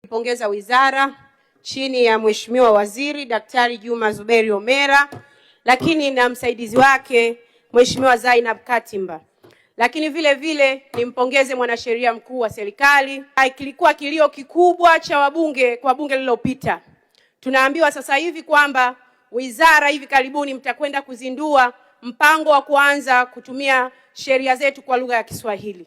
Pongeza wizara chini ya Mheshimiwa Waziri Daktari Juma Zuberi Homera, lakini na msaidizi wake Mheshimiwa Zainab Katimba. Lakini vile vile nimpongeze mwanasheria mkuu wa serikali. Kilikuwa kilio kikubwa cha wabunge kwa bunge lililopita. Tunaambiwa sasa hivi kwamba wizara hivi karibuni mtakwenda kuzindua mpango wa kuanza kutumia sheria zetu kwa lugha ya Kiswahili.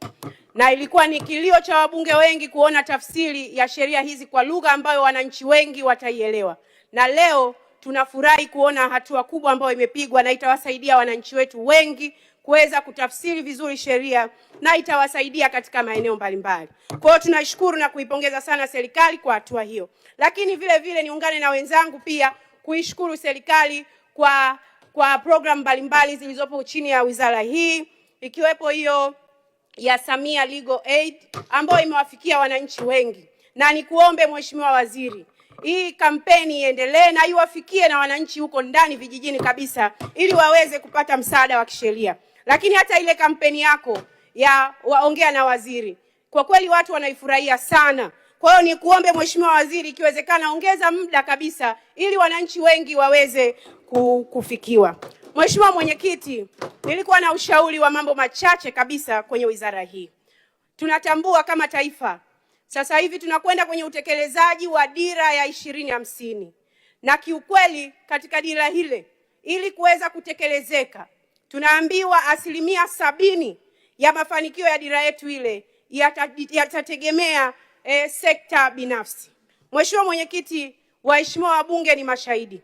Na ilikuwa ni kilio cha wabunge wengi kuona tafsiri ya sheria hizi kwa lugha ambayo wananchi wengi wataielewa. Na leo tunafurahi kuona hatua kubwa ambayo imepigwa na itawasaidia wananchi wetu wengi kuweza kutafsiri vizuri sheria na itawasaidia katika maeneo mbalimbali. Kwa hiyo tunashukuru na kuipongeza sana serikali kwa hatua hiyo. Lakini vile vile niungane na wenzangu pia kuishukuru serikali kwa program mbalimbali zilizopo chini ya wizara hii, ikiwepo hiyo ya Samia Legal Aid ambayo imewafikia wananchi wengi. Na nikuombe Mheshimiwa Waziri, hii kampeni iendelee na iwafikie na wananchi huko ndani vijijini kabisa ili waweze kupata msaada wa kisheria. Lakini hata ile kampeni yako ya waongea na waziri, kwa kweli watu wanaifurahia sana. Kwa hiyo nikuombe Mheshimiwa Waziri, ikiwezekana ongeza muda kabisa ili wananchi wengi waweze kufikiwa. Mheshimiwa Mwenyekiti, nilikuwa na ushauri wa mambo machache kabisa kwenye wizara hii. Tunatambua kama taifa sasa hivi tunakwenda kwenye utekelezaji wa dira ya 2050. Na kiukweli katika dira hile ili kuweza kutekelezeka tunaambiwa 70% ya mafanikio ya dira yetu ile yatategemea sekta binafsi. Mheshimiwa Mwenyekiti, waheshimiwa wabunge ni mashahidi.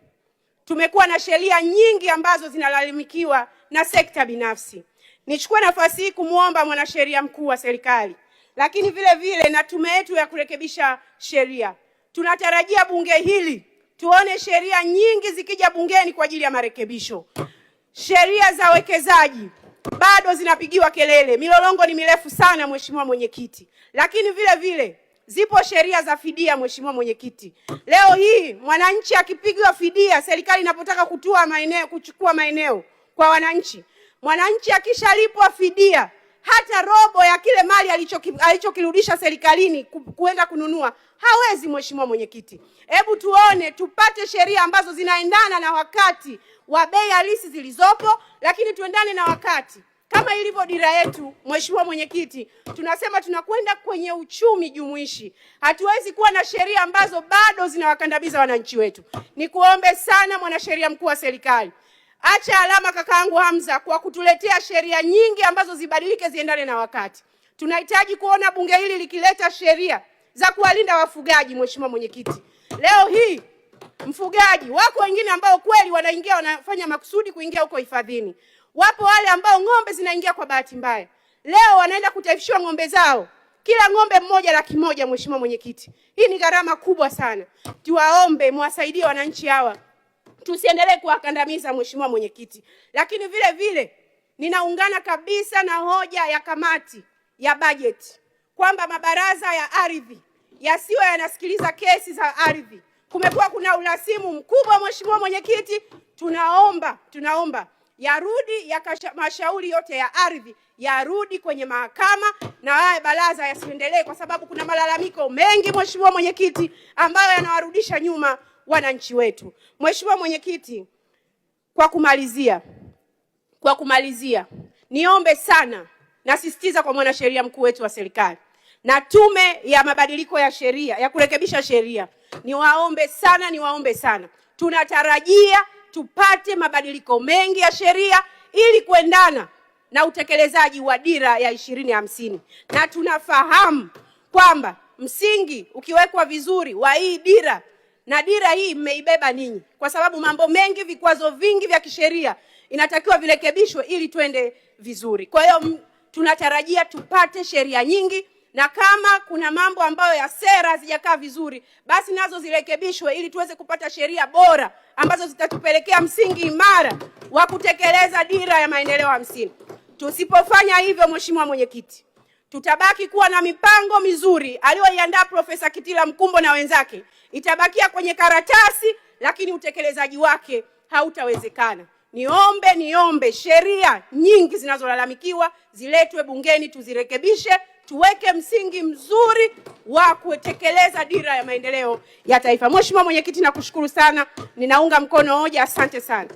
Tumekuwa na sheria nyingi ambazo zinalalamikiwa na sekta binafsi. Nichukue nafasi hii kumuomba mwanasheria mkuu wa serikali, lakini vile vile na tume yetu ya kurekebisha sheria. Tunatarajia bunge hili tuone sheria nyingi zikija bungeni kwa ajili ya marekebisho. Sheria za wekezaji bado zinapigiwa kelele. Milolongo ni mirefu sana Mheshimiwa Mwenyekiti. Lakini vile vile zipo sheria za fidia Mheshimiwa Mwenyekiti. Leo hii mwananchi akipigwa fidia, serikali inapotaka kuchukua maeneo kwa wananchi, mwananchi akishalipwa fidia hata robo ya kile mali alichokirudisha serikalini kuenda kununua hawezi. Mheshimiwa Mwenyekiti, hebu tuone, tupate sheria ambazo zinaendana na wakati wa bei halisi zilizopo, lakini tuendane na wakati kama ilivyo dira yetu. Mheshimiwa Mwenyekiti, tunasema tunakwenda kwenye uchumi jumuishi. Hatuwezi kuwa na sheria ambazo bado zinawakandamiza wananchi wetu. Nikuombe sana mwanasheria mkuu wa serikali, acha alama kakaangu Hamza kwa kutuletea sheria nyingi ambazo zibadilike ziendane na wakati. Tunahitaji kuona bunge hili likileta sheria za kuwalinda wafugaji. Mheshimiwa Mwenyekiti, leo hii mfugaji wako wengine ambao kweli wanafanya makusudi kuingia huko hifadhini. Wapo wale ambao ng'ombe zinaingia kwa bahati mbaya. Leo wanaenda kutaifishwa ng'ombe zao. Kila ng'ombe mmoja $100,000 Mheshimiwa Mwenyekiti. Hii ni gharama kubwa sana. Tuwaombe mwasaidie wananchi hawa. Tusiendelee kuwakandamiza Mheshimiwa Mwenyekiti. Lakini vile vile ninaungana kabisa na hoja ya kamati ya bajeti kwamba mabaraza ya ardhi yasiwe yanasikiliza kesi za ardhi. Kumekuwa kuna urasimu mkubwa Mheshimiwa Mwenyekiti. Tunaomba yarudi mashauri yote ya ardhi yarudi kwenye mahakama na haya baraza yasiendelee, kwa sababu kuna malalamiko mengi Mheshimiwa Mwenyekiti ambayo yanawarudisha nyuma wananchi wetu. Mheshimiwa Mwenyekiti, kwa kumalizia niombe sana, nasisitiza kwa mwanasheria mkuu wetu wa serikali na tume ya mabadiliko ya sheria ya kurekebisha sheria, niwaombe sana. Tunatarajia tupate mabadiliko mengi ya sheria ili kuendana na utekelezaji wa dira ya 2050. Na tunafahamu kwamba msingi ukiwekwa vizuri wa hii dira, na dira hii mmeibeba ninyi, kwa sababu mambo mengi, vikwazo vingi vya kisheria inatakiwa virekebishwe ili twende vizuri. Kwa hiyo tunatarajia tupate sheria nyingi, na kama kuna mambo ambayo ya sera hazijakaa vizuri, basi nazo zirekebishwe ili tuweze kupata sheria bora ambazo zitatupelekea msingi imara wa kutekeleza dira ya maendeleo 50. Tusipofanya hivyo Mheshimiwa Mwenyekiti, tutabaki kuwa na mipango mizuri aliyoiandaa Profesa Kitila Mkumbo na wenzake, itabakia kwenye karatasi, lakini utekelezaji wake hautawezekana. Niombe sheria nyingi zinazolalamikiwa ziletwe bungeni, tuzirekebishe, tuweke msingi mzuri wa kutekeleza dira ya maendeleo ya taifa. Mheshimiwa Mwenyekiti, nakushukuru sana. Ninaunga mkono hoja. Asante sana.